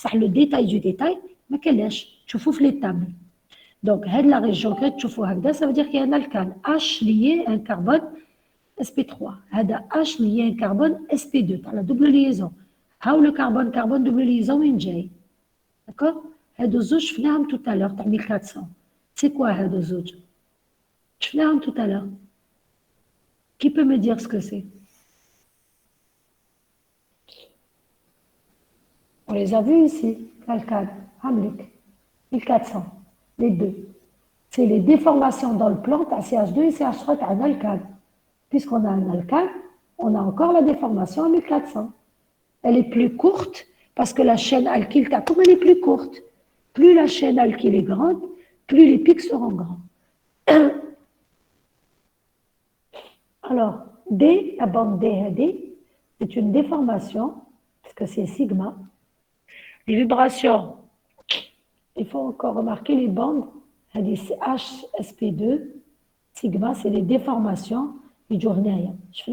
بصح le détail du détail ما كايناش تشوفوا في les tables. Donc هاد la région que تشوفوا هكذا ça veut dire qu'il y a un alcane H lié à un carbone sp3 هذا H lié à un carbone sp2 تاع la double liaison. هاو le carbone double liaison وين جاي d'accord هادو زوج شفناهم tout à l'heure تاع 1400 c'est quoi هادو زوج شفناهم tout à l'heure qui peut me dire ce que c'est on les a vus ici l'alcane Hamlik 1400 les deux c'est les déformations dans le plan à CH2 et CH3 à un alcane puisqu'on a un alcane on a encore la déformation à 1400 elle est plus courte parce que la chaîne alkyle comme elle est plus courte plus la chaîne alkyle est grande plus les pics seront grands alors D, la bande DHD, c'est une déformation, parce que c'est sigma. Les vibrations, il faut encore remarquer les bandes, HSP2, sigma, c'est les déformations du journal. Je fais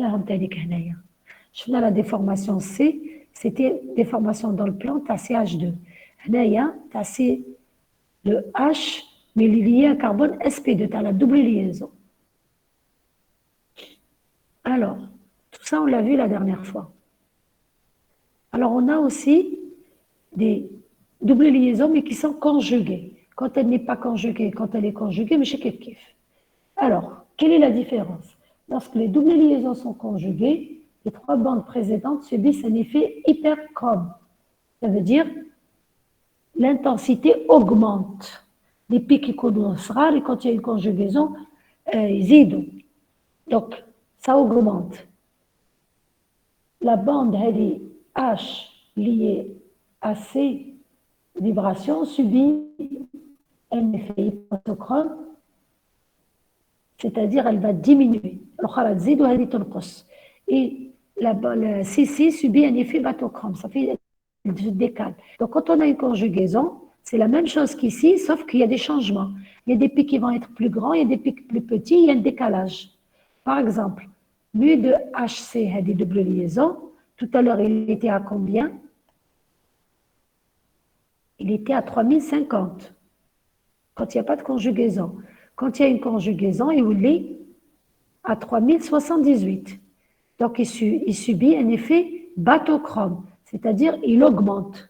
la déformation C, c'était déformation dans le plan, tu as CH2. Tu as le H, mais il est lié à carbone SP2, tu as la double liaison. Alors, tout ça, on l'a vu la dernière fois. Alors, on a aussi des doubles liaisons, mais qui sont conjuguées. Quand elle n'est pas conjuguée, quand elle est conjuguée, mais chez kiff. Alors, quelle est la différence? Lorsque les doubles liaisons sont conjuguées, les trois bandes précédentes subissent un effet hyperchrome. Ça veut dire l'intensité augmente. Les pics qui commencent rares et quand il y a une conjugaison, ils aident. Donc, ça augmente. La bande H liée à ces vibrations subit un effet hypotochrome, c'est-à-dire elle va diminuer. Et la CC subit un effet batochrome, ça fait du décale. Donc quand on a une conjugaison, c'est la même chose qu'ici, sauf qu'il y a des changements. Il y a des pics qui vont être plus grands, il y a des pics plus petits, il y a un décalage. Par exemple, mu de HC a des doubles liaisons. Tout à l'heure, il était à combien? Il était à 3050. Quand il n'y a pas de conjugaison. Quand il y a une conjugaison, il est à 3078. Donc, il subit un effet batochrome, c'est-à-dire il augmente.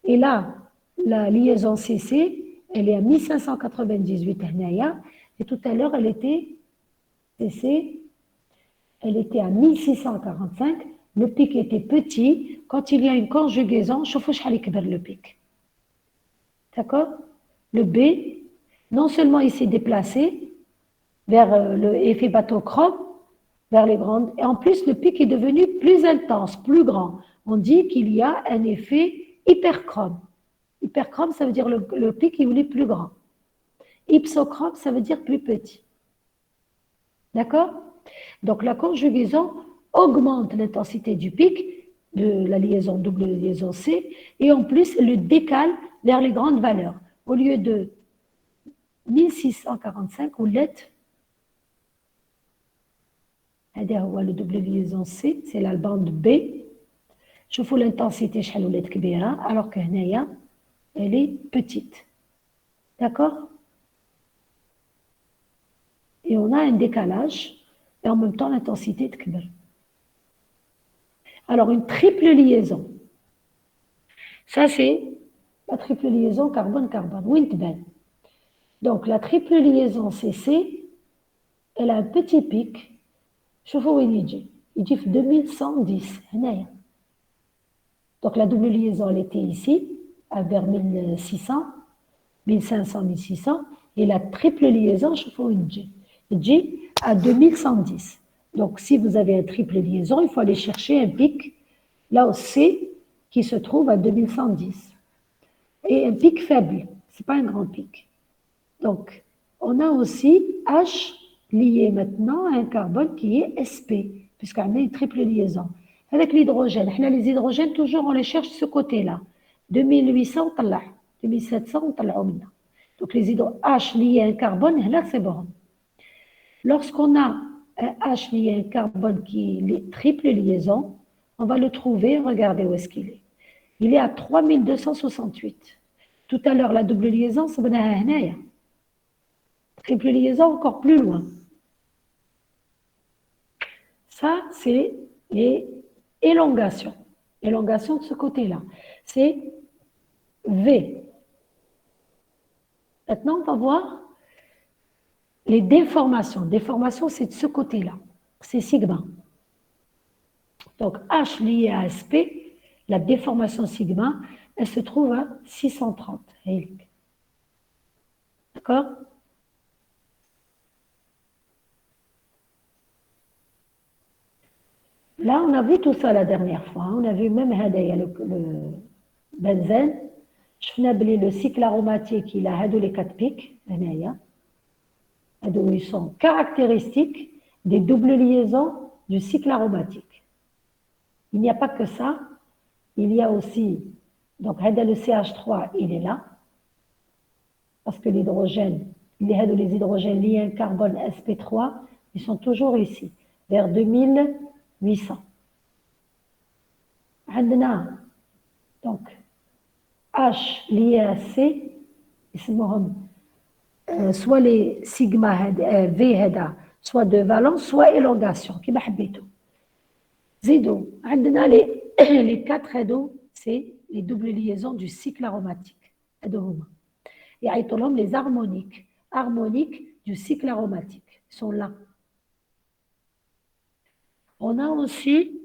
Et là, la liaison CC, elle est à 1598 et tout à l'heure, elle était CC, elle était à 1645, le pic était petit. Quand il y a une conjugaison, je vais le pic. D'accord? Le B, non seulement il s'est déplacé vers l'effet batochrome, vers les grandes, et en plus le pic est devenu plus intense, plus grand. On dit qu'il y a un effet hyperchrome. Hyperchrome, ça veut dire le pic il est plus grand. Hypsochrome, ça veut dire plus petit. D'accord? Donc la conjugaison augmente l'intensité du pic de la liaison double liaison C et en plus le décale vers les grandes valeurs. Au lieu de 1645 ou lettre, le double liaison C, c'est la bande B. Je fous l'intensité alors que elle est petite. D'accord? Et on a un décalage et en même temps l'intensité de Kber. Alors une triple liaison. Ça c'est la triple liaison carbone-carbone. Wintben. Donc la triple liaison CC, elle a un petit pic. Je vois où il dit 2110. Donc la double liaison, elle était ici, vers 1600, 1500, 1600. Et la triple liaison, je vois où il dit à 2110. Donc, si vous avez une triple liaison, il faut aller chercher un pic, là au C, qui se trouve à 2110. Et un pic faible, ce n'est pas un grand pic. Donc, on a aussi H lié maintenant à un carbone qui est SP, puisqu'on a une triple liaison. Avec l'hydrogène, les hydrogènes, toujours, on les cherche de ce côté-là. 2800, 2700, donc les H liés à un carbone, là, c'est bon. Lorsqu'on a un H lié à un carbone qui est triple liaison, on va le trouver, regardez où est-ce qu'il est. il est à 3268. Tout à l'heure, la double liaison, c'est هنايا. Triple liaison, encore plus loin. Ça, c'est les élongations. Élongation de ce côté-là. C'est V. Maintenant, on va voir les déformations. Déformation, c'est de ce côté-là. C'est sigma. Donc, H lié à SP, la déformation sigma, elle se trouve à 630. D'accord? Là, on a vu tout ça la dernière fois. On a vu même le benzène. Je vais le cycle aromatique, il a les 4 pics. Ils sont caractéristiques des doubles liaisons du cycle aromatique. Il n'y a pas que ça. Il y a aussi, donc le CH3, il est là. Parce que l'hydrogène, les hydrogènes liés à un carbone sp3, ils sont toujours ici, vers 2800. Donc, H lié à C, soit les sigma V, soit de valence, soit élongation, qui m'a habité. Zido, les 4 hédos, c'est les doubles liaisons du cycle aromatique. Et les harmoniques du cycle aromatique, sont là. On a aussi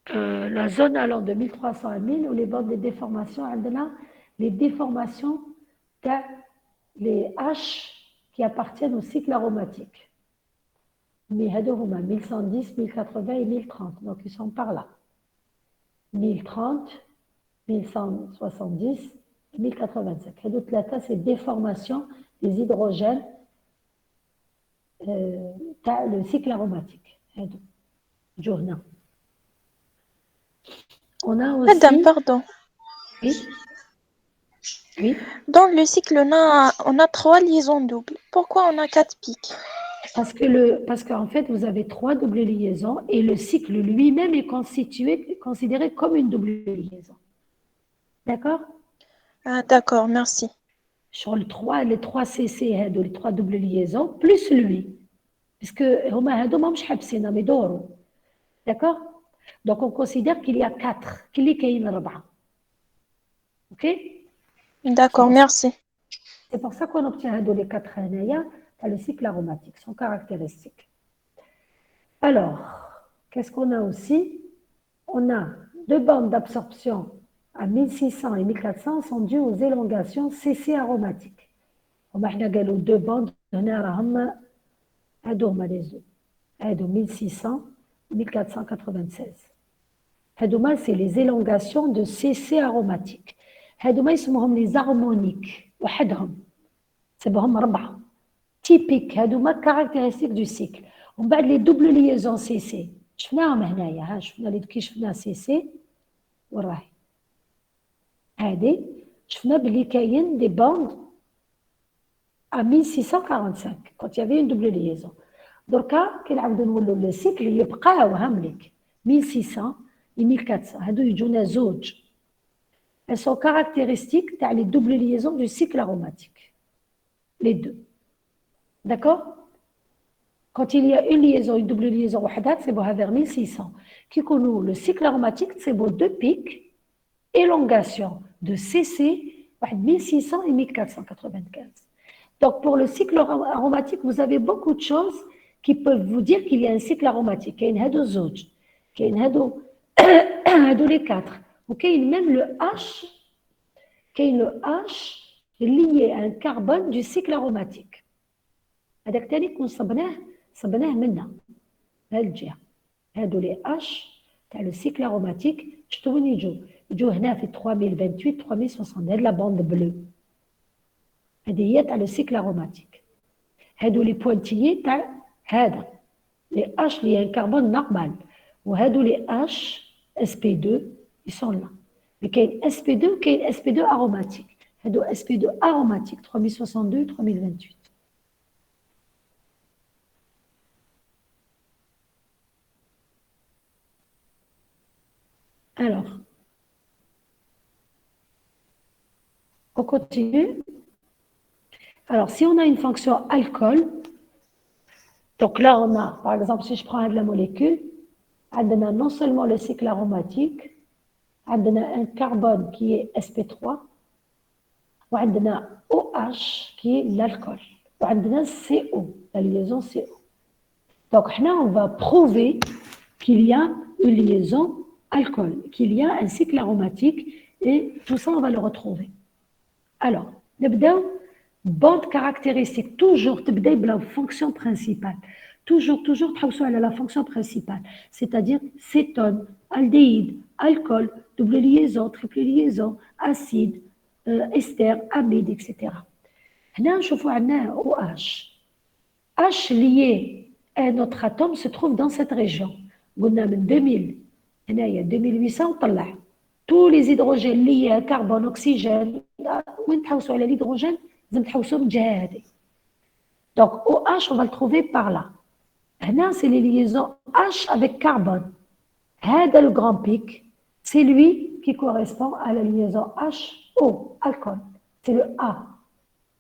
la zone allant de 1300 à 1000 où les bandes de déformation, les déformations les H qui appartiennent au cycle aromatique. 1110, 1080 et 1030, donc ils sont par là. 1030, 1170 et 1087. C'est déformation des hydrogènes, le cycle aromatique. On a aussi... Madame, pardon. Oui. Oui. Dans le cycle, on a 3 liaisons doubles. Pourquoi on a 4 pics? Parce qu'en fait, vous avez 3 doubles liaisons et le cycle lui-même est considéré comme une double liaison. D'accord? Ah, d'accord, merci. Sur les 3 CC, les 3 doubles liaisons, plus lui. Puisque d'accord? Donc, on considère qu'il y a 4. Qu'il y a 4. OK? D'accord, merci. C'est pour ça qu'on obtient les 4 années dans le cycle aromatique, sont caractéristiques. Alors, qu'est-ce qu'on a aussi? On a 2 bandes d'absorption à 1600 et 1400 sont dues aux élongations CC aromatiques. On a 2 bandes, on a les 1600 et 1496. C'est les élongations de CC aromatiques. Ils sont les harmoniques. C'est typique, caractéristique du cycle. On va les doubles liaisons CC. Je fais CC. Je fais des bandes à 1645 quand il y avait une double liaison. Donc, le cycle, il y a 1600 et 1400. Elles sont caractéristiques des doubles liaisons du cycle aromatique. Les deux. D'accord? Quand il y a une liaison, une double liaison, c'est vers 1600. Qui connaît le cycle aromatique, c'est vos 2 pics, élongation de CC, 1600 et 1495. Donc, pour le cycle aromatique, vous avez beaucoup de choses qui peuvent vous dire qu'il y a un cycle aromatique. Il y a une hadozoj, il y a une les 4. Ok, même le H, qui est le H lié à un carbone du cycle aromatique. هذاك تاني كون صبناه منا بهذه الجهه هادو لي اش تاع لو سيكل اروماتيك شفتو وين يجوا هنا في 3028 3060 هاد لا بوند بلو هذه هي تاع لو سيكل اروماتيك هادو لي بوانتيي تاع هذا لي اش لي ان كربون نورمال وهادو لي اش اس بي 2 يسون لا مي كاين اس بي 2 وكاين اس بي 2 اروماتيك هادو اس بي 2 اروماتيك 3062 3028. Alors, on continue. Alors, si on a une fonction alcool, donc là, on a, par exemple, si je prends de la molécule, on a non seulement le cycle aromatique, on a un carbone qui est sp3, on a OH qui est l'alcool, on a CO, la liaison CO. Donc, là, on va prouver qu'il y a une liaison alcool, qu'il y a un cycle aromatique, et tout ça, on va le retrouver. Alors, نبداو bande caractéristique, toujours la fonction principale. Toujours تحوسوا على la fonction principale, c'est-à-dire cétone, aldéhyde, alcool, double liaison, triple liaison, acide, ester, amide, etc. هنا نشوفوا عندنا OH. H lié à notre atome se trouve dans cette région. قلنا من 2000 هنايا 2800 وطلع tous les hydrogènes liés à carbone, oxygène, وين تحوسوا على l'hydrogène لازم تحوسوا من الجهه هذه. Donc OH on va le trouver par là. هنا c'est les liaisons H avec carbone. هذا le grand pic, c'est lui qui correspond à la liaison HO, alcool. C'est le A.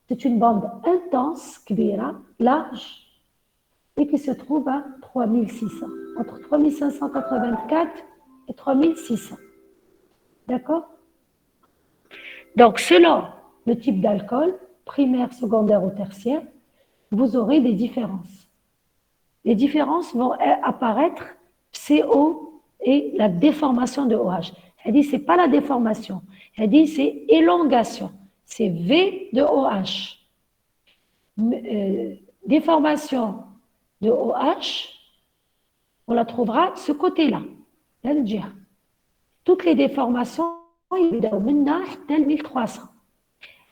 C'est une bande intense, كبيرة, large, et qui se trouve à 3600, entre 3584 et 3600. D'accord? Donc, selon le type d'alcool, primaire, secondaire ou tertiaire, vous aurez des différences. Les différences vont apparaître CO et la déformation de OH. Elle dit, ce n'est pas la déformation. Elle dit, c'est élongation. C'est V de OH. Déformation de OH, on la trouvera de ce côté-là. Toutes les déformations, il y a 1300.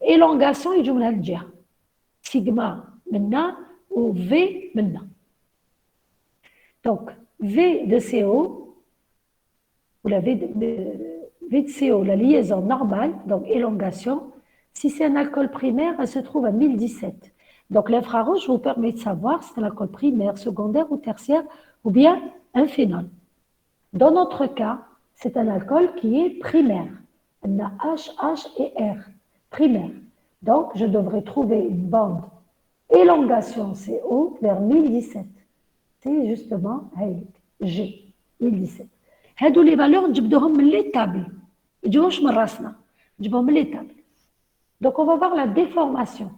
Élongation, il y a sigma maintenant ou V maintenant. Donc, V de CO, ou la V de CO, la liaison normale, donc élongation, si c'est un alcool primaire, elle se trouve à 1017. Donc, l'infrarouge vous permet de savoir si c'est un alcool primaire, secondaire ou tertiaire, ou bien un phénol. Dans notre cas, c'est un alcool qui est primaire. On a H, H et R, primaire. Donc, je devrais trouver une bande élongation CO vers 1017. C'est justement G, 1017. هادو les valeurs نجبدوهم من les tables. ما يجوش من راسنا. نجبدوهم من les tables. Donc, on va voir la déformation.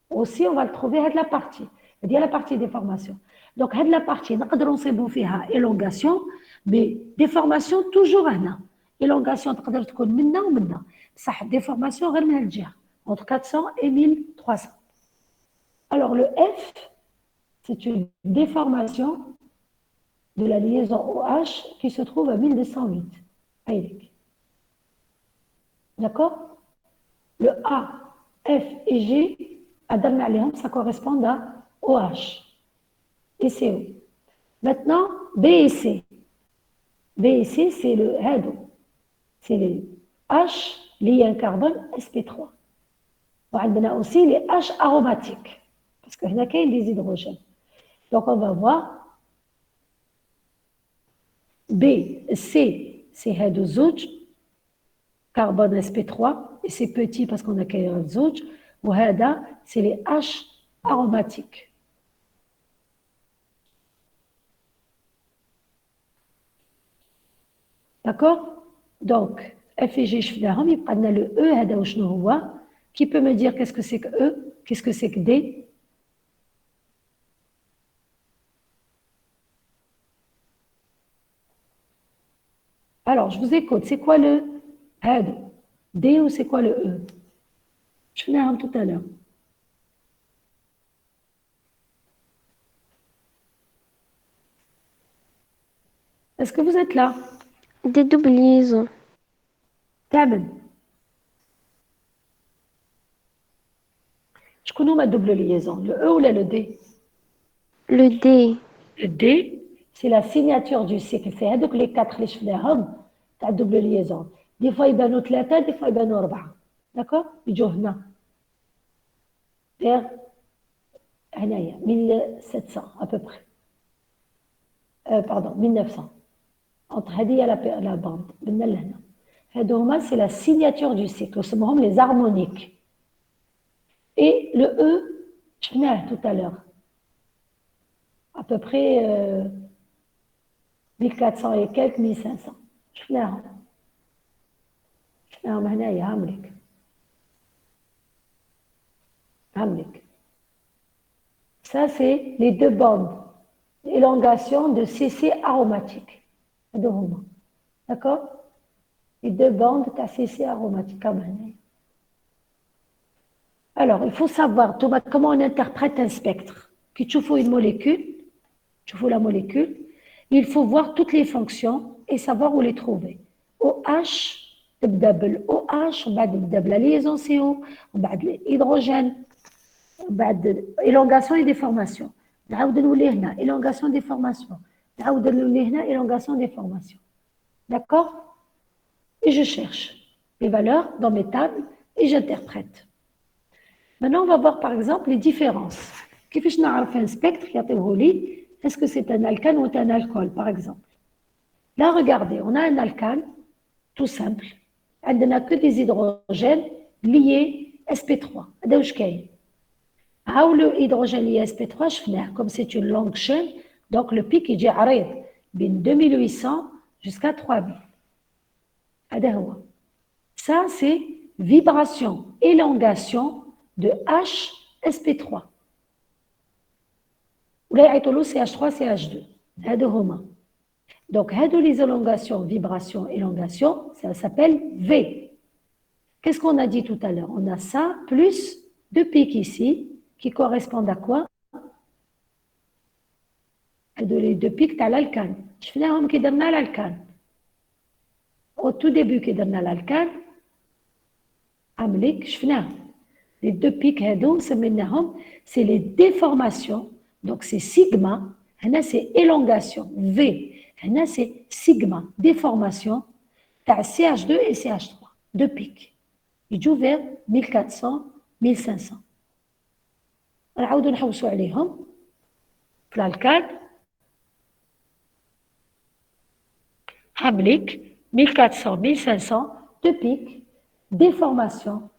Aussi, on va le trouver à la partie. Il y a la partie déformation. Donc, à la partie, نقدروا نصيبوا فيها élongation, mais déformation toujours هنا. Élongation تقدر تكون منا ومنا. بصح déformation غير من الجهة. Entre 400 et 1300. Alors, le F, c'est une déformation de la liaison OH qui se trouve à 1208. D'accord? Le A, F et G, ça correspond à OH et CO. Maintenant, B et C. B et C, c'est le HADO. C'est les H liés à un carbone sp3. On a aussi les H aromatiques, parce qu'il y a des hydrogènes. Donc, on va voir B, C, c'est HADO zouj, carbone sp3, et c'est petit parce qu'on a qu'un zouj, ou HADA, c'est les H aromatiques. D'accord? Donc, F et G, il y a le E, HADA ou شنو qui peut me dire qu'est-ce que c'est que E, qu'est-ce que c'est que D? Alors, je vous écoute. C'est quoi le D ou c'est quoi le E? Je venais tout à l'heure. Est-ce que vous êtes là? Des doubles liaisons. Tamen. Je connais ma double liaison. Le E ou le D? Le D. Le D, c'est la signature du cycle. C'est donc les quatre les cheveux la double liaison. Des fois, il y a 3, des fois, il y a 4. D'accord? Il y a vers 1700 à peu près. Pardon, 1900. entre هذه la bande من لهنا هادو هما c'est la signature du cycle اسمهم les harmoniques et le E شفناه tout à l'heure à peu près 1400 et quelques 1500 شفناهم هنايا هاملك ça c'est les deux bandes élongation de CC aromatique d'accord les deux bandes de CC aromatique alors il faut savoir comment on interprète un spectre qui tu faut une molécule tu faut la molécule il faut voir toutes les fonctions et savoir où les trouver OH تبدا بالOH وبعد تبدا بلا liaison CO وبعد الهيدروجين بعد élongation et déformation نعاود نولي هنا élongation déformation نعاود نولي هنا élongation déformation d'accord et je cherche les valeurs dans mes tables et j'interprète maintenant on va voir par exemple les différences كيفاش نعرف un spectre يعطيه لي est-ce que c'est un alcane ou un alcool par exemple là regardez on a un alcane tout simple عندنا que des hydrogènes liés sp3 هذا واش كاين هاو لو هيدروجين lié sp3 شفناه comme c'est une longue chaîne donc le pic يجي عريض بين 2800 jusqu'à 3000 هذا هو ça c'est vibration élongation de H sp3 ولا يعيطوا له CH3 CH2 هادو هما donc هادو les élongations vibration élongation ça s'appelle V qu'est-ce qu'on a dit tout à l'heure on a ça plus deux pics ici qui correspondent à quoi les deux pics تاع l'alcane شفناهم كي درنا l'alcane au tout début كي درنا l'alcane عملك شفناه les deux pics هادو سميناهم c'est les déformations donc c'est sigma هنا c'est élongation V هنا c'est sigma déformation تاع CH2 et CH3 deux pics يجوا vers 1400 1500 نعاودو نحوسو عليهم في الالكان عملك 1400 1500 deux pics déformation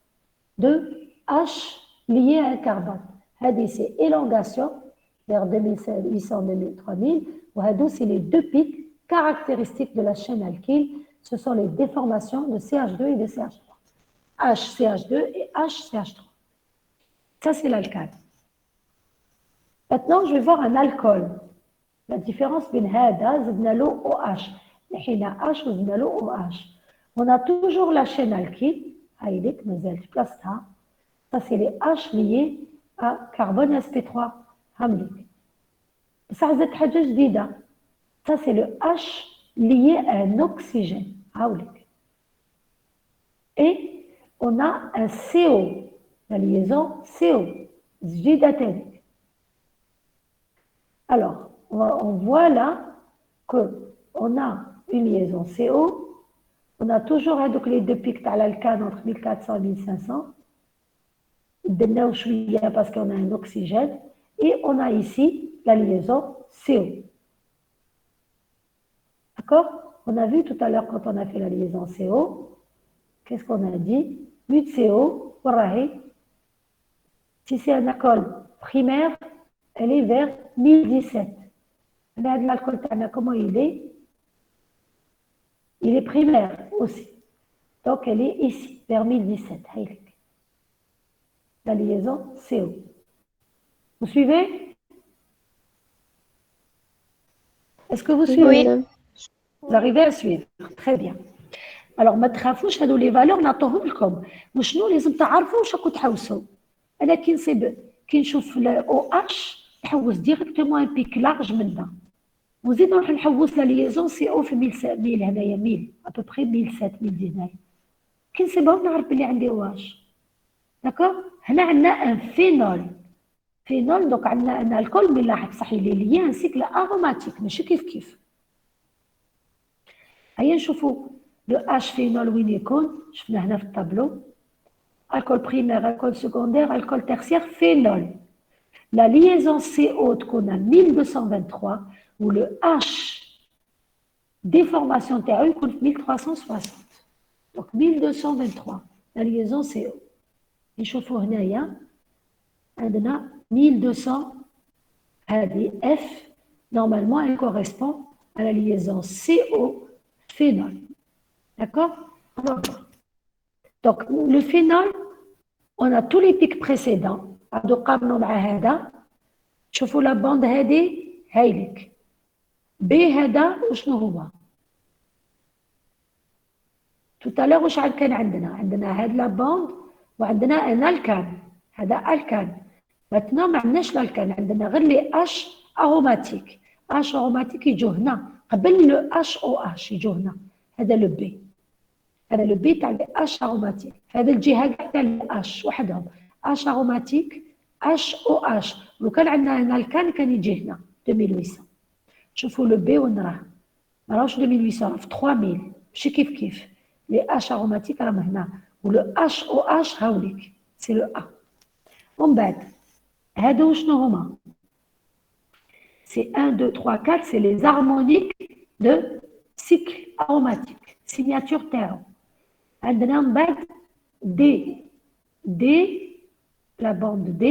de H lié à un carbone هذه c'est élongation vers 2800 3000 وهذو c'est les deux pics caractéristiques de la chaîne alkyle ce sont les déformations de CH2 et de CH3 HCH2 et HCH3 ça c'est l'alcane maintenant je vais voir un alcool la différence بين هذا زدنا له OH لحينا H وزدنا له OH on a toujours la chaîne alkyle هايلك مازالت بلاصتها ça c'est les H liés à carbone sp3 هاملك بصح زدت حاجه جديده ça c'est le H lié à un oxygène هاولك et on a un CO la liaison CO جديده تاني alors on voit là que on a une liaison CO on a toujours les deux pics à l'alcane entre 1400 et 1500 بدنا شويه parce qu'on a un oxygène et on a ici la liaison CO d'accord on a vu tout à l'heure quand on a fait la liaison CO qu'est-ce qu'on a dit 8 CO si c'est un alcool primaire elle est vers 1017 l'alcool comment il est primaire aussi donc elle est ici vers 1017 la liaison CO vous suivez est-ce que vous suivez Oui. vous arrivez à suivre très bien alors ما تخافوش هذو لي فالور نعطوهم لكم وشنو لازم تعرفوا واش راكم تحوسوا انا كي نصيب كي نشوف او اتش نحوس ديريكتومون ان بيك لارج منها وزيد نروح نحوس لا ليزون سي او في 1000 هنايا 1000 ابوبري 1007 1009 كي نصيبهم نعرف بلي عندي واش داكوغ هنا عندنا ان فينول دوك عندنا ان الكول مي لاحظ صحيح لي ليا ان سيكل اروماتيك ماشي كيف هيا نشوفوا لو اش فينول وين يكون شفنا هنا في الطابلو الكول بريمير الكول سكوندير الكول تيرسيير فينول لا ليزون CO تكون 1223 ou le H déformation TAE coûte 1360. Donc 1223. La liaison CO. نشوفوا هنايا عندنا 1200 هذه F. Normalement, elle correspond à la liaison CO phénol. D'accord? On va voir. Donc, le phénol, on a tous les pics précédents. غادو نقارنوا مع هذا. شوفوا la bande هذه هايلك. B هذا وشنو هو؟ Tout à l'heure, واش كان عندنا هاد لا بوند وعندنا ان الكان. هذا الكان. Maintenant, ما عندناش الالكان، عندنا غير لي اش اروماتيك. اش اروماتيك يجوا هنا قبل لو اش او اش يجوا هنا. هذا لو بي. هذا لو بي تاع لي اش اروماتيك. هذا الجهه كاع تاع لي اش وحدهم. اش اروماتيك اش او اش. لو كان عندنا هنا الكان كان يجي هنا 2800. شوفوا لو بي وين راه. ما راهوش 2800 في 3000 ماشي كيف. Les H aromatiques راهم هنا ولو H OH هاوليك سي لو A. ومن بعد هادو شنو هما؟ سي 1 2 3 4 سي لي زارمونيك دو سيكل aromatique signature تاعو. عندنا من بعد D la bande D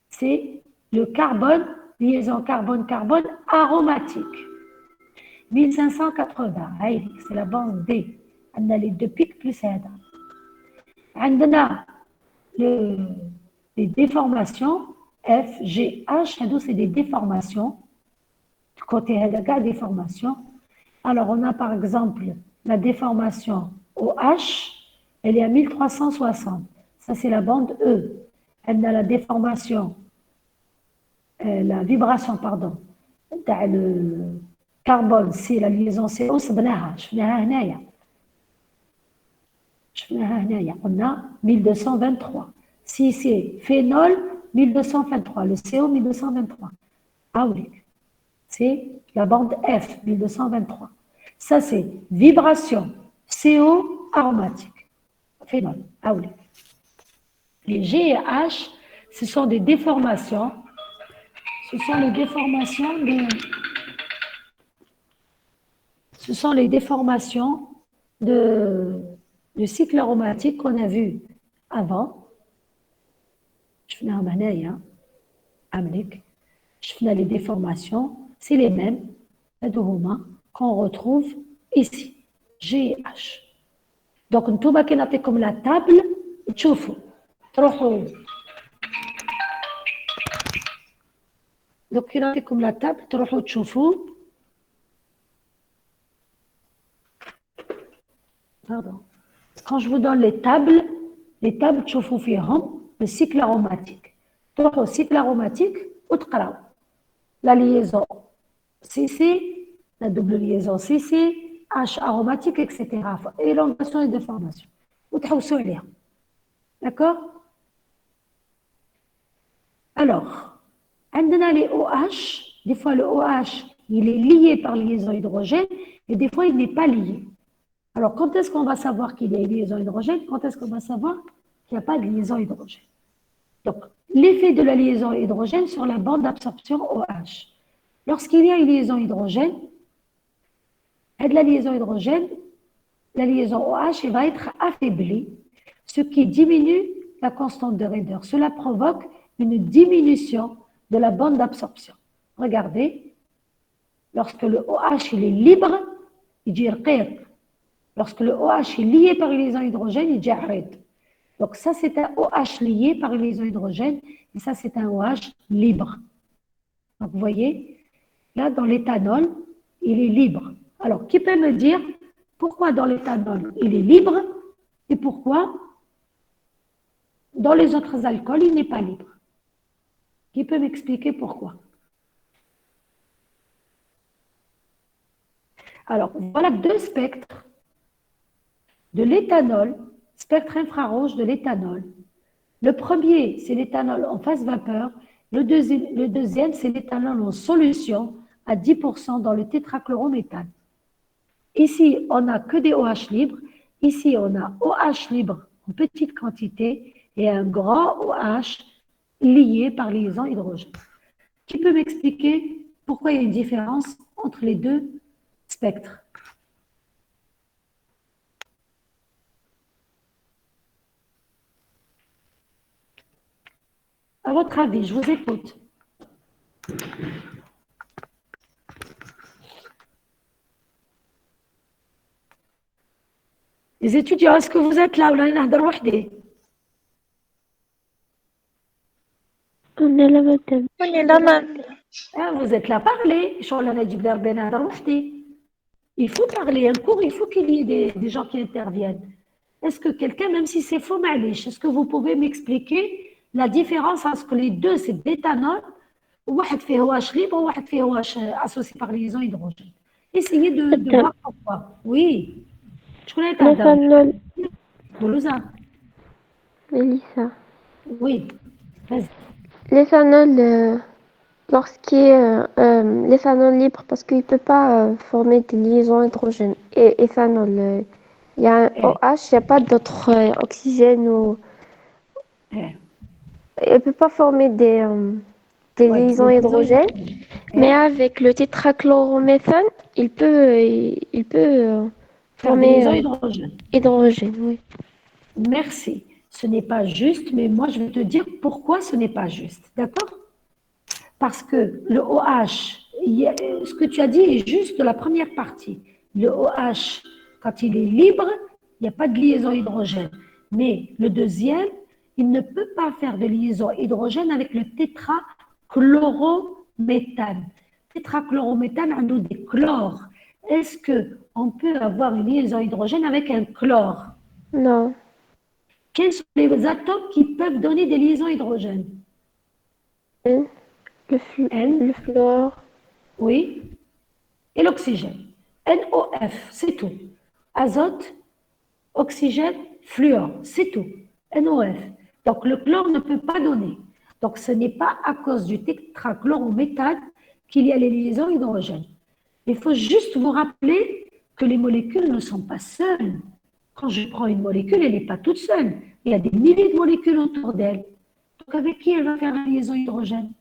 c'est le carbone liaison carbone aromatique 1580 هايليك c'est la bande D. عندنا les deux pics plus هذا. عندنا les déformations F, G, H. هادو c'est des déformations. Côté هذا كاع déformations. Alors on a par exemple la déformation OH, elle est à 1360. Ça c'est la bande E. عندنا la déformation, la vibration pardon, تاع le carbone, c'est la liaison CO. صبناها شفناها هنايا. On a 1223. Si c'est phénol, 1223. Le CO, 1223. Ah oui, c'est la bande F, 1223. Ça, c'est vibration, CO aromatique. Phénol, ah oui. Les G et H, ce sont des déformations. Ce sont les déformations de le cycle aromatique qu'on a vu avant. شفناهم هنايا عملك. شفنا les déformations, c'est les mêmes هادو هما qu'on retrouve ici G et H. Donc نتوما كي نعطيكم لا تابل تشوفوا تروحوا. Donc كي نعطيكم لا تابل تروحوا تشوفوا. Pardon. Quand je vous donne les tables تشوفوا فيهم le cycle aromatique. تروحوا cycle aromatique وتقراو la liaison CC, la double liaison CC, H aromatique, etc. Élongation et déformation. وتحوسوا عليها. D'accord? Alors, عندنا les OH. Des fois le OH il est lié par liaison hydrogène et des fois il n'est pas lié. Alors, quand est-ce qu'on va savoir qu'il y a une liaison hydrogène? Quand est-ce qu'on va savoir qu'il n'y a pas de liaison hydrogène? Donc, l'effet de la liaison hydrogène sur la bande d'absorption OH. Lorsqu'il y a une liaison hydrogène, la liaison OH va être affaiblie, ce qui diminue la constante de raideur. Cela provoque une diminution de la bande d'absorption. Regardez, lorsque le OH il est libre, il dit رقيق. Lorsque le OH est lié par une liaison hydrogène, il dit عريض. Donc ça c'est un OH lié par une liaison hydrogène et ça c'est un OH libre. Donc vous voyez, là dans l'éthanol, il est libre. Alors qui peut me dire pourquoi dans l'éthanol il est libre et pourquoi dans les autres alcools il n'est pas libre? Qui peut m'expliquer pourquoi? Alors voilà deux spectres de l'éthanol, spectre infrarouge de l'éthanol. Le premier, c'est l'éthanol en phase vapeur. Le deuxième, c'est l'éthanol en solution à 10% dans le tétrachlorométhane. Ici, on n'a que des OH libres. Ici, on a OH libre en petite quantité et un grand OH lié par liaison hydrogène. Qui peut m'expliquer pourquoi il y a une différence entre les deux spectre. À votre avis, je vous écoute. Les étudiants, est-ce que vous êtes là ou là? On est là, madame. On est là, même. Vous êtes là, parlez. Il faut parler. Un cours, il faut qu'il y ait des gens qui interviennent. Est-ce que quelqu'un, même si c'est faux, est-ce que vous pouvez m'expliquer la différence entre les deux? C'est d'éthanol, واحد فيه OH libre, واحد فيه OH associé par liaison hydrogène. Essayez de voir pourquoi. Oui. Je connais ta dame. L'éthanol, Boulouza. Mélissa. Oui. Vas-y. L'éthanol, l'éthanol libre, parce qu'il ne peut pas former des liaisons hydrogènes. Et éthanol, il y a un OH, il n'y a pas d'autre oxygène ou. Il ne peut pas former des liaisons hydrogènes. Mais avec le tétrachlorométhane, il peut former des liaisons hydrogène, oui. Merci. Ce n'est pas juste, mais moi, je vais te dire pourquoi ce n'est pas juste. D'accord? Parce que le OH, ce que tu as dit est juste de la première partie. Le OH, quand il est libre, il n'y a pas de liaison hydrogène. Mais le deuxième, il ne peut pas faire de liaison hydrogène avec le tétrachlorométhane. Tétrachlorométhane a nous des chlores. Est-ce qu'on peut avoir une liaison hydrogène avec un chlore? Non. Quels sont les atomes qui peuvent donner des liaisons hydrogène? N, le fluor. Oui. Et l'oxygène. NOF, c'est tout. Azote, oxygène, fluor, c'est tout. NOF. Donc le chlore ne peut pas donner. Donc ce n'est pas à cause du tétrachlorométhane qu'il y a les liaisons hydrogène. Il faut juste vous rappeler que les molécules ne sont pas seules. Quand je prends une molécule, elle n'est pas toute seule. Il y a des milliers de molécules autour d'elle. Donc avec qui elle va faire la liaison hydrogène?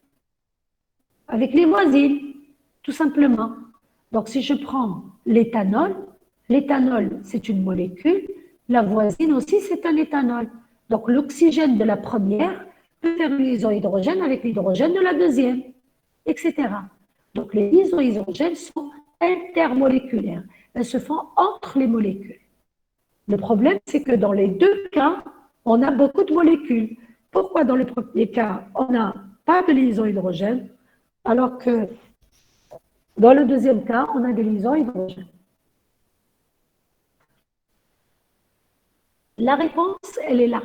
Avec les voisines, tout simplement. Donc si je prends l'éthanol, c'est une molécule, la voisine aussi c'est un éthanol. Donc l'oxygène de la première peut faire une liaison hydrogène avec l'hydrogène de la deuxième, etc. Donc les liaisons hydrogènes sont intermoléculaires. Elles se font entre les molécules. Le problème, c'est que dans les deux cas, on a beaucoup de molécules. Pourquoi dans le premier cas, on n'a pas de liaison hydrogène, alors que dans le deuxième cas, on a des liaisons hydrogène? La réponse, elle est là.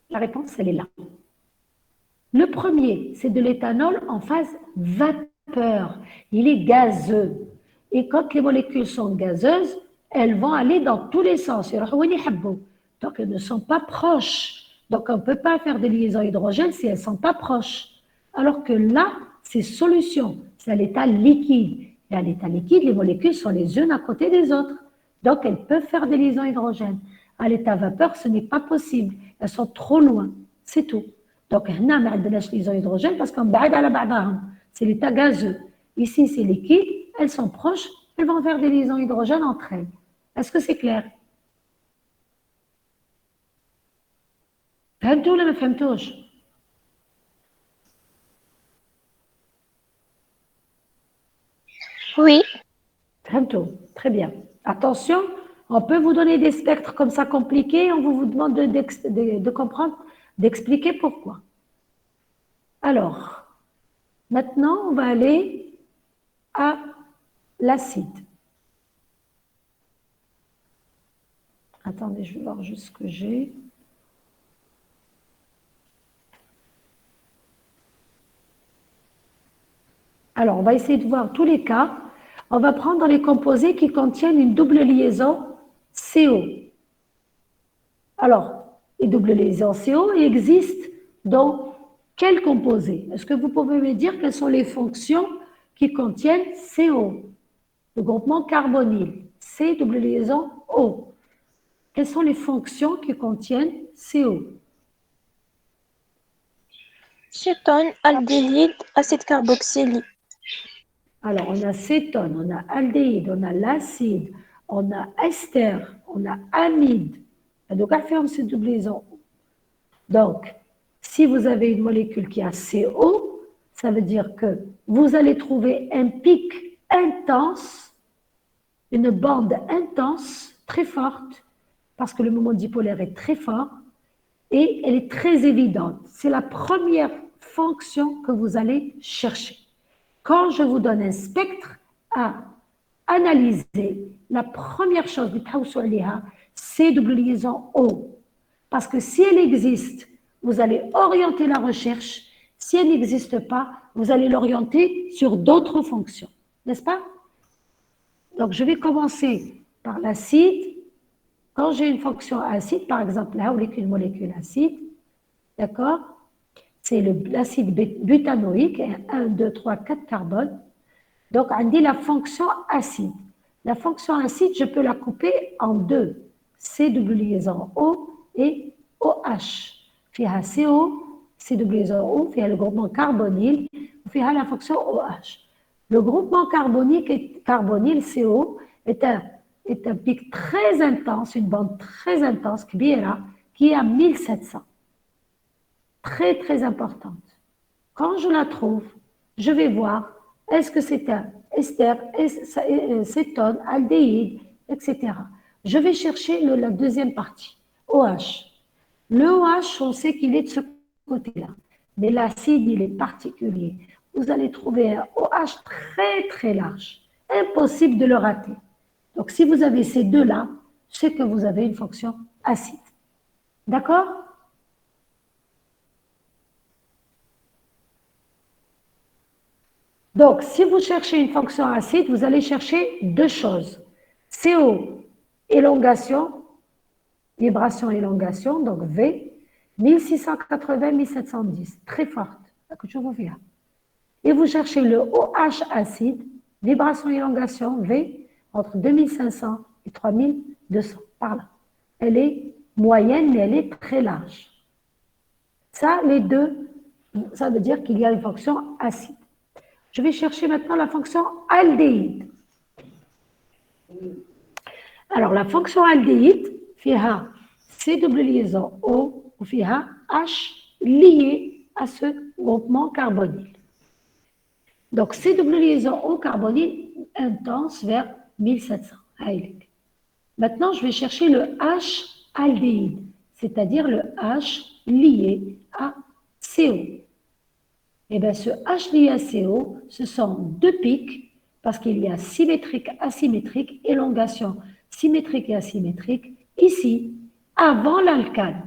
La réponse, elle est là. Le premier, c'est de l'éthanol en phase vapeur. Il est gazeux. Et quand les molécules sont gazeuses, elles vont aller dans tous les sens. Donc, elles ne sont pas proches. Donc, on ne peut pas faire des liaisons hydrogènes si elles ne sont pas proches. Alors que là, c'est solution. C'est à l'état liquide. Et à l'état liquide, les molécules sont les unes à côté des autres. Donc, elles peuvent faire des liaisons hydrogènes. À l'état vapeur, ce n'est pas possible. Elles sont trop loin. C'est tout. Donc, هنا ما عندناش liaison hydrogène parce qu'on بعد على بعضهم. C'est l'état gazeux. Ici, c'est liquide. Elles sont proches. Elles vont faire des liaisons hydrogènes entre elles. Est-ce que c'est clair? فهمتوا ولا ما فهمتوش؟ Oui. فهمتوا. Très bien. Attention, on peut vous donner des spectres comme ça compliqués. On vous demande de comprendre, d'expliquer pourquoi. Alors, maintenant, on va aller à l'acide. Attendez, je vais voir juste ce que j'ai. Alors, on va essayer de voir tous les cas. On va prendre les composés qui contiennent une double liaison CO. Alors, les doubles liaisons CO existent dans quels composés? Est-ce que vous pouvez me dire quelles sont les fonctions qui contiennent CO? Le groupement carbonyle, C double liaison O. Quelles sont les fonctions qui contiennent CO? cétone, aldéhyde, acide carboxylique. Alors, on a cétone, on a aldéhyde, on a l'acide, on a ester, on a amide. Donc, à faire ces doublons. Donc, si vous avez une molécule qui a CO, ça veut dire que vous allez trouver un pic intense, une bande intense, très forte, parce que le moment dipolaire est très fort, et elle est très évidente. C'est la première fonction que vous allez chercher. Quand je vous donne un spectre à analyser, la première chose, c'est double liaison O. Parce que si elle existe, vous allez orienter la recherche. Si elle n'existe pas, vous allez l'orienter sur d'autres fonctions. N'est-ce pas? Donc, je vais commencer par l'acide. Quand j'ai une fonction acide, par exemple, là, on est une molécule acide, d'accord? C'est l'acide butanoïque, 1, 2, 3, 4 carbones. Donc, on dit la fonction acide. La fonction acide, je peux la couper en deux. C double liaison O et OH. فيها CO, C double liaison O, فيها le groupement carbonyl, فيها la fonction OH. Le groupement carbonyl CO est un pic très intense, une bande très intense, qui est à 1700. Très, très importante. Quand je la trouve, je vais voir, est-ce que c'est un ester, cétone, aldéhyde, etc. Je vais chercher la deuxième partie, OH. Le OH, on sait qu'il est de ce côté-là, mais l'acide, il est particulier. Vous allez trouver un OH très, très large. Impossible de le rater. Donc, si vous avez ces deux-là, c'est que vous avez une fonction acide. D'accord? Donc, si vous cherchez une fonction acide, vous allez chercher deux choses. CO, élongation, vibration-élongation, donc V, 1680-1710, très forte. Et vous cherchez le OH acide, vibration-élongation, V, entre 2500 et 3200, par là. Elle est moyenne, mais elle est très large. Ça, les deux, ça veut dire qu'il y a une fonction acide. Je vais chercher maintenant la fonction aldéhyde. Alors, la fonction aldéhyde, فيها C double liaison O, ou فيها H lié à ce groupement carbonyl. Donc, C double liaison O carbonyl intense vers 1700. Maintenant, je vais chercher le H aldéhyde, c'est-à-dire le H lié à CO. Eh bien, ce H lié à CO, ce sont deux pics, parce qu'il y a symétrique, asymétrique, élongation symétrique et asymétrique. Ici, avant l'alcane,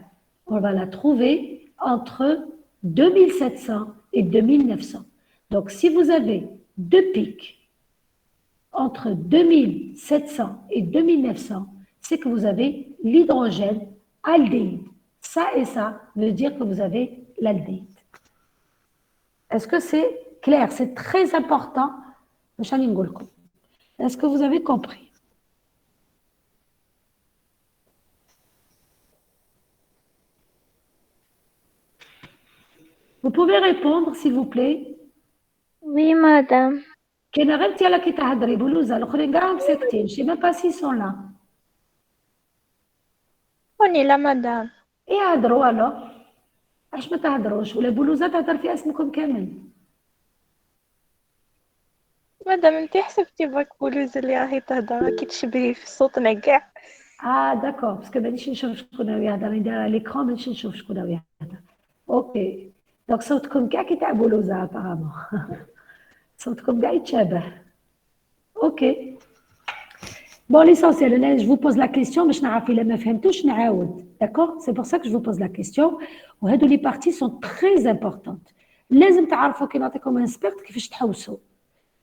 on va la trouver entre 2700 et 2900. Donc, si vous avez deux pics entre 2700 et 2900, c'est que vous avez l'hydrogène aldéhyde. Ça et ça veut dire que vous avez l'aldéhyde. Est-ce que c'est clair? C'est très important. Est-ce que vous avez compris? Vous pouvez répondre, s'il vous plaît. Oui, madame. كاين غير انت اللي كتهضري بلوزه الاخرين كاع مساكتين شي ما با سي سون لا On est là, madame. يهضروا الو علاش ما تهضروش ولا بلوزه تهضر في اسمكم كامل مادام انت حسبتي باك بولوز اللي راهي تهضر راكي تشبهي في صوتنا كاع. داكور باسكو مانيش نشوف شكون راه يهضر ندير على ليكرون مانيش نشوف شكون راه يهضر اوكي دونك صوتكم كاع كي تاع بلوزه ابارامون صوتكم كاع يتشابه اوكي Bon, l'essentiel, je vous pose la question, mais je d'accord? C'est pour ça que je vous pose la question. Les parties sont très importantes. لازم تعرفوا كي نعطيكم un spectre كيفاش تحوسوا.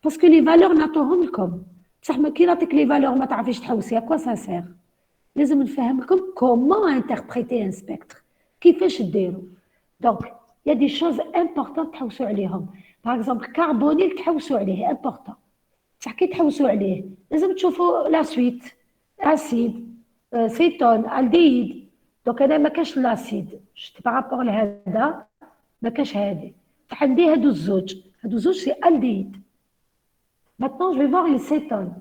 Parce que les valeurs نعطوهم لكم. بصح ما كي نعطيك les valeurs ما تعرفيش تحوسي, à quoi ça sert? لازم نفهم لكم comment interpréter un spectre. كيفاش ديروا. Donc, il y a des choses importantes تحوسوا عليهم. Par exemple, carbonyl تحوسوا عليه, important. بصح كي تحوسوا عليه لازم تشوفوا لا سويت اسيد سيتون الديد دونك انا ما كاش لاسيد شفت بارابور لهذا ما كاش هذه عندي هادو الزوج سي aldéhyde. Maintenant je vais voir les cétones.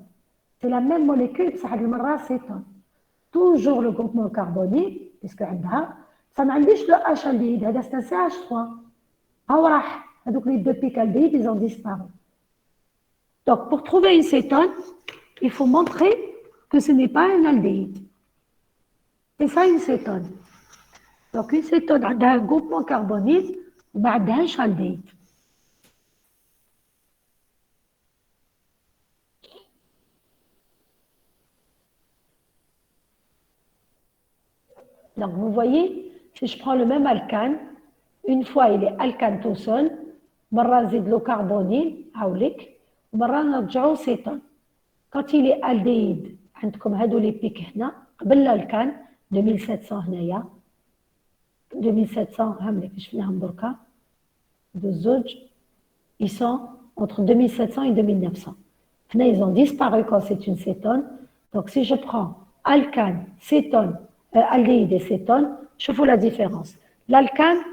C'est la même molécule بصح هاد المره cétone. Toujours le groupement carbonyle puisque عندها فما عنديش لو H aldéhyde هذا c'est un CH3. هاو راح هذوك les deux pics aldéhydes ils ont disparu. Donc pour trouver une cétone il faut montrer que ce n'est pas un aldéhyde. C'est ça une cétone. Donc une cétone عندها un groupement carbonyle وما عندهاش aldéhyde. Donc vous voyez, si je prends le même alcane, une fois il est alcane tout seul, مرة نزيد له carbonyle هاوليك ومرة نرجعو cétone. Quand il est aldéhyde عندكم هادو لي بيك هنا قبل الالكان 2700 هنايا 2700 هاملك شفناهم بركا هادو الزوج ils sont entre 2700 et 2900. هنا ils ont disparu quand c'est une cétone. Donc si je prends alcane, cétone, aldéhyde et cétone, شوفوا la différence. L'alcane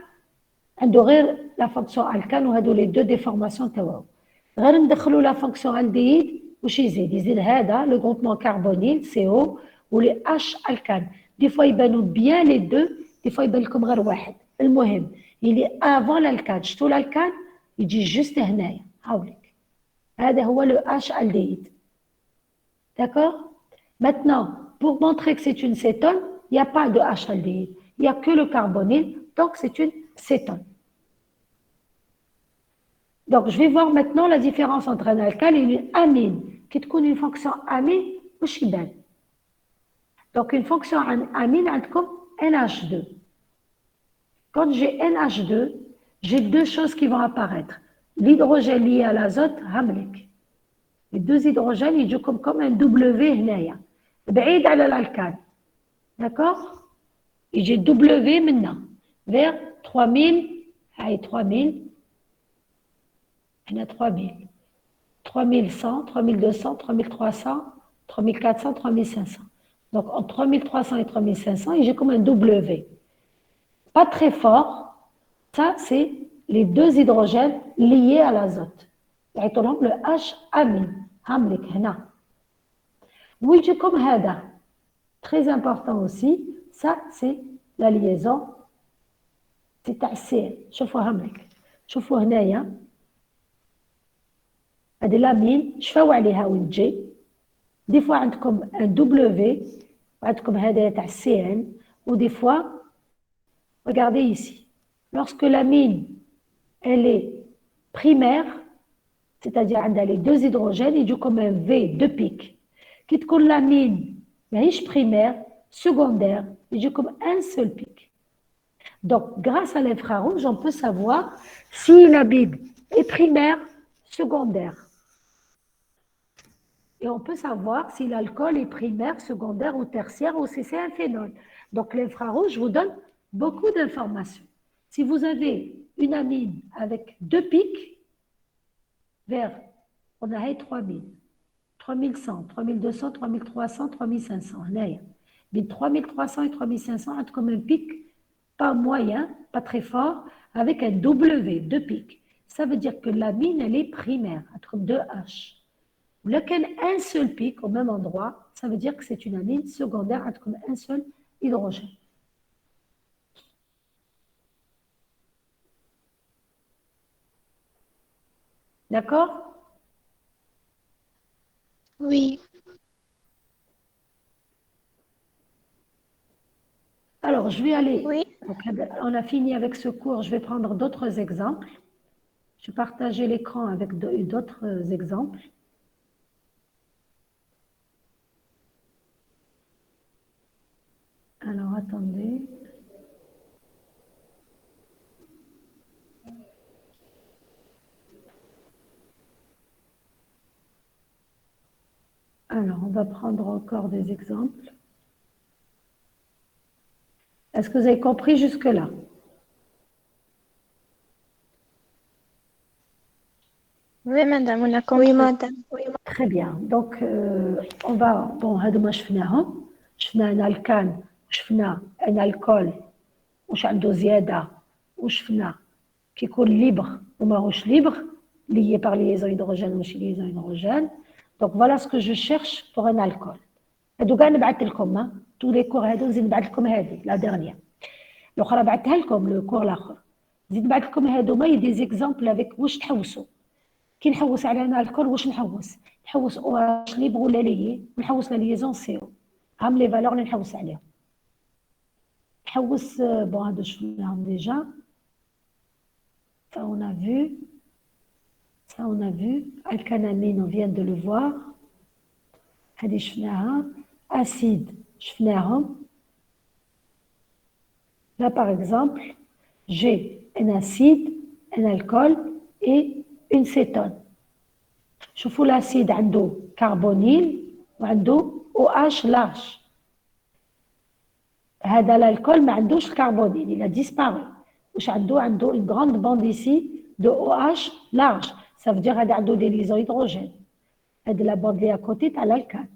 عنده غير la fonction alcane وهادو les deux déformations تاعو. غير ندخلوا la fonction aldéhyde واش يزيد هذا le groupement carbonyle CO ou les H alcane. Des fois يبانوا bien les deux, des fois يبان لكم غير واحد. المهم il est avant l'alcane. شفتوا l'alcane يجي juste هنايا هاوليك. هذا هو le H aldéhyde. D'accord? Maintenant, pour montrer que c'est une cétone, il n'y a pas de H aldéhyde. Il n'y a que le carbonyle, donc c'est une cétone. Donc, je vais voir maintenant la différence entre un alcane et une amine. Qui te connaît une fonction amine ou chibane. Donc, une fonction amine, elle comme NH2. Quand j'ai NH2, j'ai deux choses qui vont apparaître. L'hydrogène lié à l'azote, hamlik. Les deux hydrogènes, ils jouent comme un W هنايا. بعيد على l'alcane. D'accord? Et j'ai W maintenant. Vers 3000, allez, 3000. On a 3000. 3100, 3200, 3300, 3400, 3500. Donc, entre 3300 et 3500, j'ai comme un W. Pas très fort. Ça, c'est les deux hydrogènes liés à l'azote. Le H amine. Hamlik, hna. Oui, j'ai comme hada. Très important aussi. Ça, c'est la liaison. C'est assez. شوفوا hamlik. شوفوا هنايا. هذه لامين شفاو عليها وين تجي دي فوا عندكم ان دبليو وعندكم هذا تاع سي ان ودي فوا regardez ici lorsque l'amine elle est primaire c'est-à-dire عندها les deux hydrogènes يجوا comme un V deux pics كي تكون l'amine ماهيش primaire secondaire يجوا comme un seul pic. Donc grâce à l'infrarouge on peut savoir si l'amine est primaire secondaire. Et on peut savoir si l'alcool est primaire, secondaire ou tertiaire ou si c'est un phénol. Donc l'infrarouge vous donne beaucoup d'informations. Si vous avez une amine avec deux pics, vers, on a 3000, 3100, 3200, 3300, 3500. Mais 3300 et 3500 ont comme un pic pas moyen, pas très fort, avec un W, deux pics. Ça veut dire que l'amine, elle est primaire, entre deux H. Lequel un seul pic au même endroit, ça veut dire que c'est une amine secondaire avec un seul hydrogène. D'accord? Oui. Alors, je vais aller. Oui. Donc, on a fini avec ce cours. Je vais prendre d'autres exemples. Je vais partager l'écran avec d'autres exemples. Alors, attendez. Alors, on va prendre encore des exemples. Est-ce que vous avez compris jusque-là? Oui, madame, on a compris. Oui, madame. Très bien. Donc, on va... Bon, هذوما شفناهم. شفنا un alcane, شفنا un alcool, وش عنده زيادة, وشفنا كيكون libre وما هوش libre, lié par liaison hydrogène ou liaison hydrogène. Donc voilà ce que je cherche pour un alcool. هادو كاع نبعث لكم tous les cours هادو نزيد نبعث لكم هذه la dernière. الاخرى بعثها لكم le cours الاخر. نزيد نبعث لكم هادوما دي زيكزامبل افيك واش تحوسوا. كي نحوس على انا الكول واش نحوس او اش ليبر ولا ليي نحوس لا ليزون سي او هم لي فالور اللي نحوس عليهم نحوس بون هادو شفناهم ديجا ça on a vu alcanamine on vient de le voir هادي شفناها acide شفناهم là par exemple j'ai un acide un alcool et une cétone. شوفوا l'acide عنده carbonyl وعنده OH large. هذا l'alcool ما عندوش carbonyl, il a disparu. واش عنده une grande bande ici de OH large. Ça veut dire هذا عنده des liaisons hydrogènes. هذه la bande اللي à côté تاع l'alcane.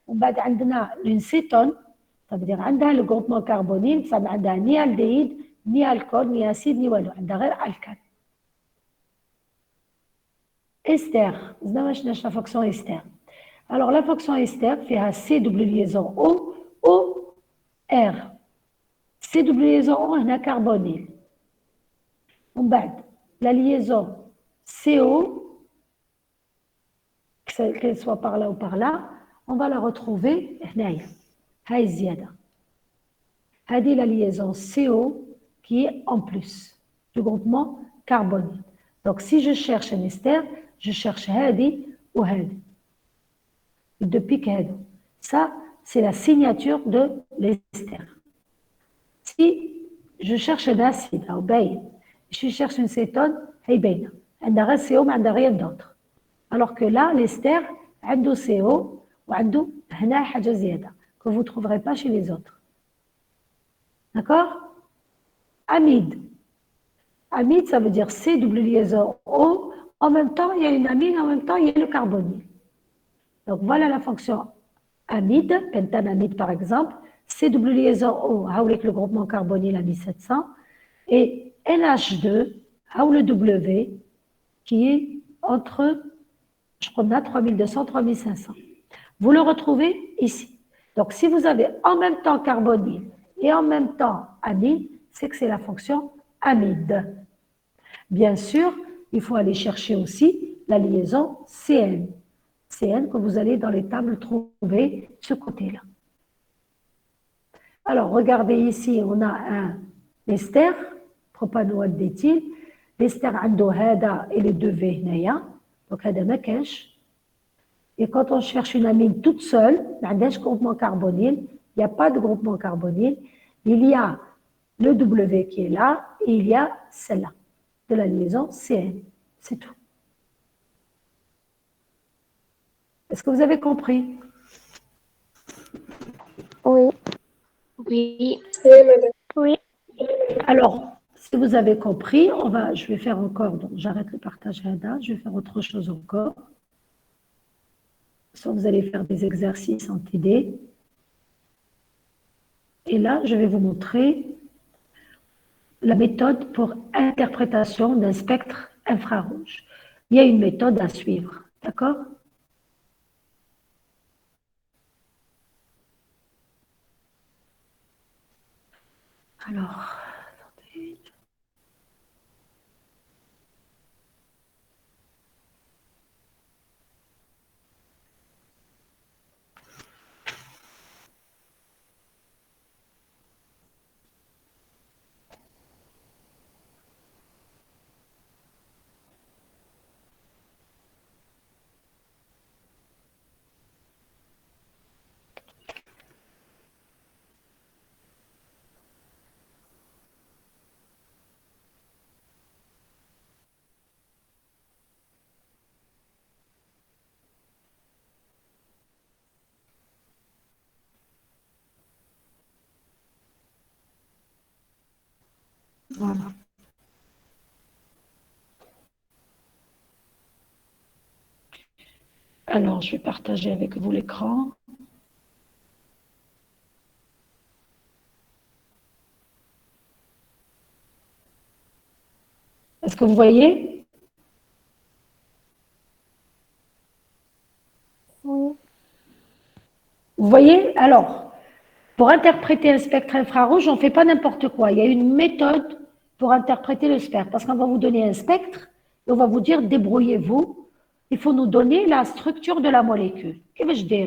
ومن بعد عندنا une cétone, ça veut dire عندها le groupement carbonyl, ça ما عندها ni aldéhyde, ni alcool, ni acide, ni والو, عندها غير alcane. Ester, la fonction ester. Alors la fonction ester fait un C double liaison O, O, R. C double liaison O, on a carbonyl. La liaison CO, qu'elle soit par là ou par là, on va la retrouver. C'est la liaison CO qui est en plus du groupement carbonyl. Donc si je cherche un ester, je cherche هذه وهذه. Depuis que ça, c'est la signature de l'ester. Si je cherche un acide, je cherche une cétone, elle a un CO, mais elle n'a rien d'autre. Alors que là, l'ester, عنده CO وعنده هنا حاجة زيادة que vous ne trouverez pas chez les autres. D'accord? Amide. Amide, ça veut dire C double liaison O. En même temps, il y a une amine, en même temps, il y a le carbonyl. Donc voilà la fonction amide, pentanamide par exemple, C double liaison O, avec le groupement carbonyl à 1700, et NH2, avec le W, qui est entre, je crois, 3200 3500. Vous le retrouvez ici. Donc si vous avez en même temps carbonyl et en même temps amide, c'est que c'est la fonction amide. Bien sûr, il faut aller chercher aussi la liaison CN. CN que vous allez dans les tables trouver ce côté-là. Alors, regardez ici, on a un ester, propanoaldéthyl. L'ester عنده هذا et les deux V هنايا. Donc, هذا ما كاش. Et quand on cherche une amine toute seule, ما عندهاش groupement carbonyl, il n'y a pas de groupement carbonyl, il y a le W qui est là et il y a celle-là de la liaison CN. C'est tout. Est-ce que vous avez compris? Oui. Oui. Oui. Alors, si vous avez compris, je vais faire encore, donc j'arrête le partage Hada, je vais faire autre chose encore. Soit vous allez faire des exercices en TD. Et là, je vais vous montrer la méthode pour interprétation d'un spectre infrarouge. Il y a une méthode à suivre, d'accord? Alors, attendez. Voilà. Alors, je vais partager avec vous l'écran. Est-ce que vous voyez? Vous voyez? Alors, pour interpréter un spectre infrarouge, on ne fait pas n'importe quoi. Il y a une méthode pour interpréter le spectre. Parce qu'on va vous donner un spectre et on va vous dire débrouillez-vous. Il faut nous donner la structure de la molécule. Qu'est-ce que je dis?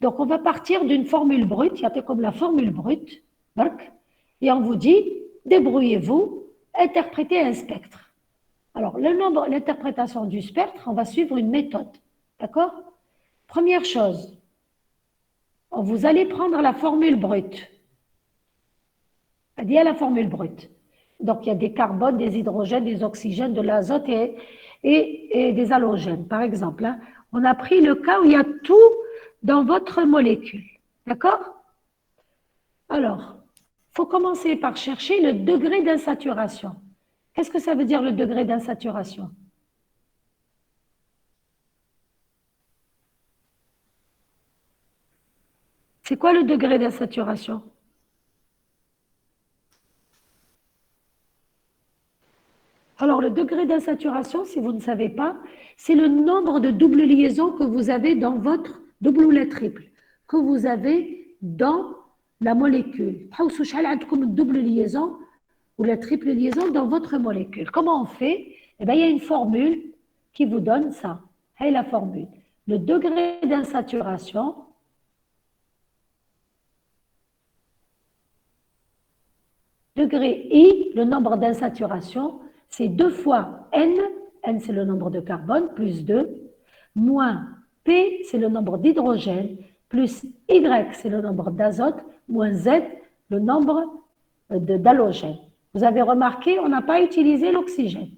Donc, on va partir d'une formule brute. Il y a comme la formule brute. Et on vous dit débrouillez-vous, interprétez un spectre. Alors, l'interprétation du spectre, on va suivre une méthode. D'accord? Première chose, vous allez prendre la formule brute. Il y a la formule brute. Donc, il y a des carbones, des hydrogènes, des oxygènes, de l'azote et des halogènes. Par exemple, hein, on a pris le cas où il y a tout dans votre molécule. D'accord? Alors, il faut commencer par chercher le degré d'insaturation. Qu'est-ce que ça veut dire le degré d'insaturation? C'est quoi le degré d'insaturation? Alors, le degré d'insaturation, si vous ne savez pas, c'est le nombre de doubles liaisons que vous avez dans votre double ou la triple, que vous avez dans la molécule. Une double liaison ou la triple liaison dans votre molécule. Comment on fait? Eh bien, il y a une formule qui vous donne ça. C'est la formule. Le degré d'insaturation, degré I, le nombre d'insaturation, c'est 2 fois N, N c'est le nombre de carbone, plus 2, moins P, c'est le nombre d'hydrogène, plus Y, c'est le nombre d'azote, moins Z, le nombre d'halogène. Vous avez remarqué, on n'a pas utilisé l'oxygène.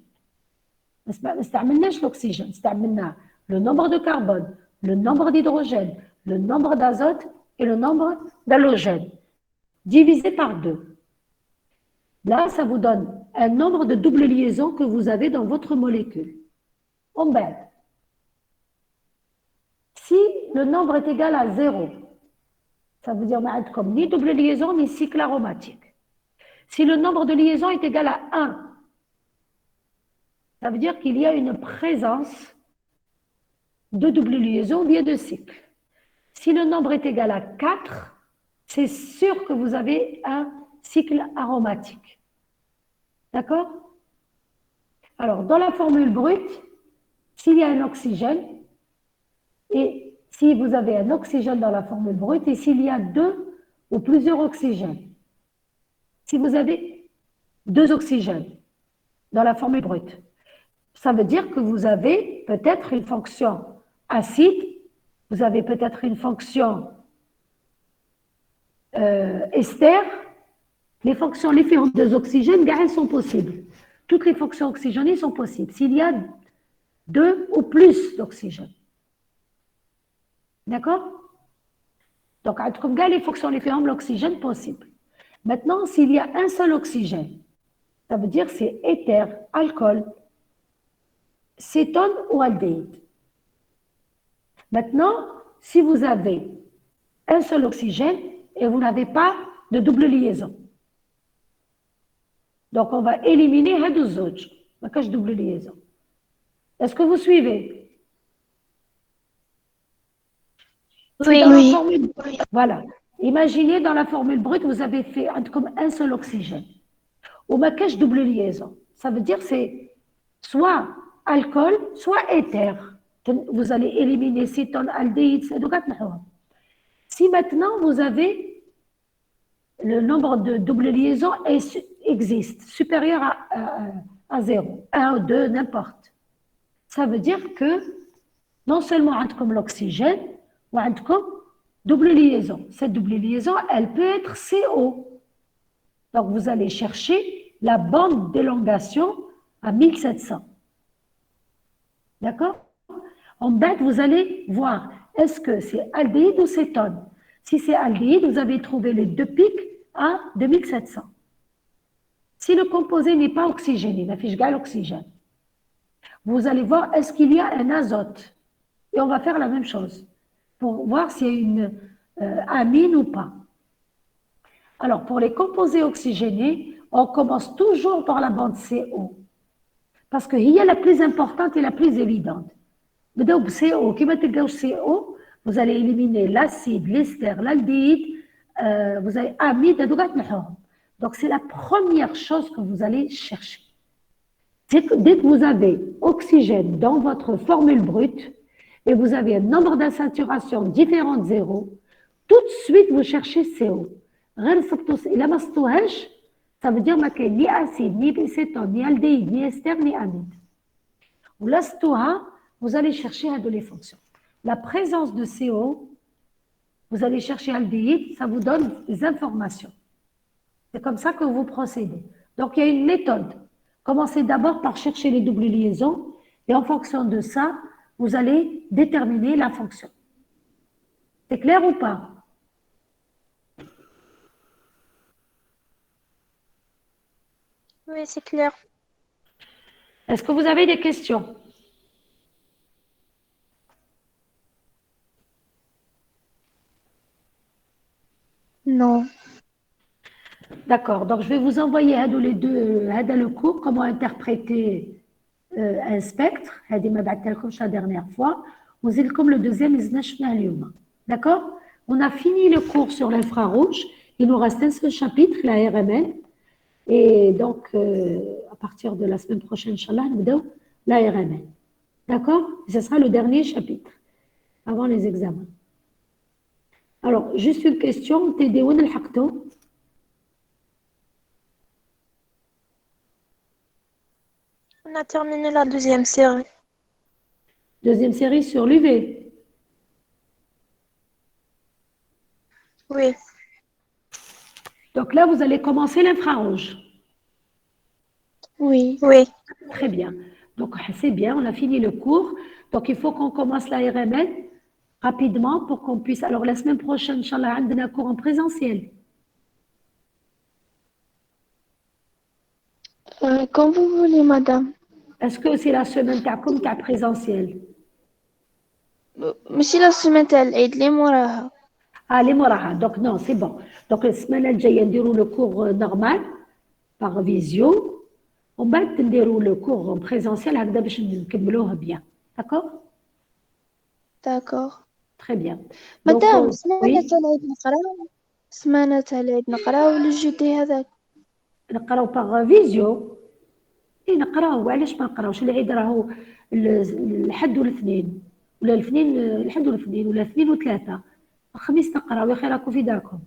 L'oxygène, le nombre de carbone, le nombre d'hydrogène, le nombre d'azote et le nombre d'halogène, divisé par 2. Là, ça vous donne un nombre de doubles liaisons que vous avez dans votre molécule. En bas, si le nombre est égal à 0, ça veut dire comme ni double liaison ni cycle aromatique. Si le nombre de liaisons est égal à 1, ça veut dire qu'il y a une présence de double liaison ou bien de cycle. Si le nombre est égal à 4, c'est sûr que vous avez un cycle aromatique. D'accord? Alors, dans la formule brute, s'il y a un oxygène, et si vous avez un oxygène dans la formule brute, et s'il y a 2 ou plusieurs oxygènes, si vous avez 2 oxygènes dans la formule brute, ça veut dire que vous avez peut-être une fonction acide, vous avez peut-être une fonction ester. Les fonctions, les formes des oxygènes, elles sont possibles. Toutes les fonctions oxygénées sont possibles s'il y a 2 ou plus d'oxygène. D'accord? Donc, comme les fonctions, les formes, l'oxygène possible. Maintenant, s'il y a un seul oxygène, ça veut dire c'est éther, alcool, cétone ou aldéhyde. Maintenant, si vous avez un seul oxygène et vous n'avez pas de double liaison, donc on va éliminer les deux autres, la cache double liaison. Est-ce que vous suivez? Oui. Oui. Voilà. Imaginez dans la formule brute, vous avez fait comme un seul oxygène. Ou ma cache double liaison. Ça veut dire c'est soit alcool, soit éther. Vous allez éliminer cétone, aldéhyde, si maintenant vous avez le nombre de double liaisons existe, supérieur à 0, 1 ou 2, n'importe. Ça veut dire que non seulement comme l'oxygène, ou comme double liaison. Cette double liaison, elle peut être CO. Donc vous allez chercher la bande d'élongation à 1700. D'accord? En bas, vous allez voir, est-ce que c'est aldéhyde ou cétone? Si c'est aldéhyde, vous avez trouvé les 2 pics à 2700. Si le composé n'est pas oxygéné, la fiche gale oxygène, vous allez voir, est-ce qu'il y a un azote? Et on va faire la même chose pour voir s'il y a une amine ou pas. Alors, pour les composés oxygénés, on commence toujours par la bande CO. Parce qu'il y a la plus importante et la plus évidente. بدأوا CO. كيما تلقاو CO, Vous allez éliminer l'acide, l'ester, l'aldéhyde, vous avez amide et donc c'est la première chose que vous allez chercher. Dès que vous avez oxygène dans votre formule brute et vous avez un nombre d'insaturation différent de 0, tout de suite vous cherchez CO. Ça veut dire qu'il n'y a ni acide, ni acétone, ni aldéhyde, ni ester, ni amide. Vous allez chercher les fonctions. La présence de CO, vous allez chercher aldéhyde, ça vous donne des informations. C'est comme ça que vous procédez. Donc, il y a une méthode. Commencez d'abord par chercher les doubles liaisons et en fonction de ça, vous allez déterminer la fonction. C'est clair ou pas? Oui, c'est clair. Est-ce que vous avez des questions? Non. D'accord, donc je vais vous envoyer les deux, le cours, comment interpréter un spectre, la dernière fois, comme le deuxième, d'accord? On a fini le cours sur l'infrarouge, il nous reste un seul chapitre, la RMN, et donc à partir de la semaine prochaine, Inch'Allah, nous donne la RMN, d'accord? Ce sera le dernier chapitre, avant les examens. Alors, juste une question, t'es où le haqto? On a terminé la deuxième série. Deuxième série sur l'UV. Oui. Donc là, vous allez commencer l'infrarouge. Oui. Oui. Très bien. Donc, c'est bien, on a fini le cours. Donc, il faut qu'on commence la RMN rapidement pour qu'on puisse... Alors, la semaine prochaine, Inch'Allah, on a un cours en présentiel. Quand vous voulez, madame. Est-ce que c'est la semaine comme tu as présentiel? ماشي la semaine تاع العيد اللي موراها. Ah, les moraha. Donc, non, c'est bon. Donc, la semaine الجاية نديروا le cours normal par visio. On va نديروا le cours en présentiel هكذا باش نكملوه bien. D'accord? D'accord. Très bien. مدام Donc, سمانة تاع العيد نقراو. سمانة تاع العيد نقراو الجودي هذاك. نقراو باغ فيزيو. اي نقراو، علاش ما نقراوش؟ العيد راهو الحد والاثنين، ولا الاثنين الحد والاثنين، ولا الاثنين وثلاثة. الخميس نقراو، يا خير راكم في داركم.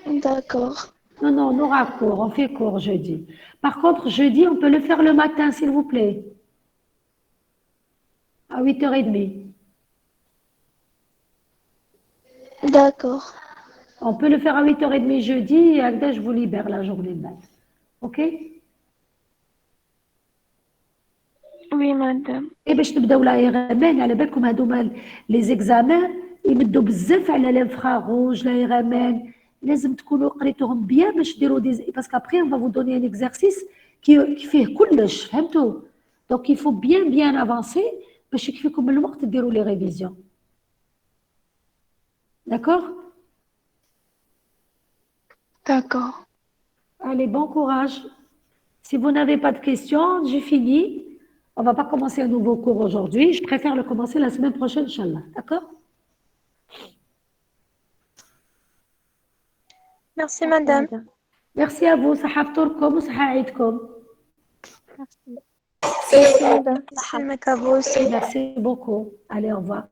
D'accord. Non, non, on aura cours, on fait cours jeudi. Par contre, jeudi, on peut le faire le matin, s'il vous plaît. À 8h30. D'accord. On peut le faire à 8h30 jeudi, et Agda, je vous libère la journée de maths. OK? Oui, madame. Et باش نبداو لا RMN على بالكم هذوما لي زيكزامان يمدوا بزاف على l'infrarouge لا RMN لازم تكونوا قريتوهم بيان باش ديروا باسكو après on va vous donner un exercice qui فيه كلش فهمتوا donc il faut bien avancer باش يكفيكم الوقت ديروا les révisions. D'accord? D'accord. Allez, bon courage. Si vous n'avez pas de questions, j'ai fini. On ne va pas commencer un nouveau cours aujourd'hui. Je préfère le commencer la semaine prochaine, Inch'Allah. D'accord? Merci, madame. Merci à vous. صحة فطوركم وصحة عيدكم. Merci, madame. Merci, Makabou aussi. Merci beaucoup. Allez, au revoir.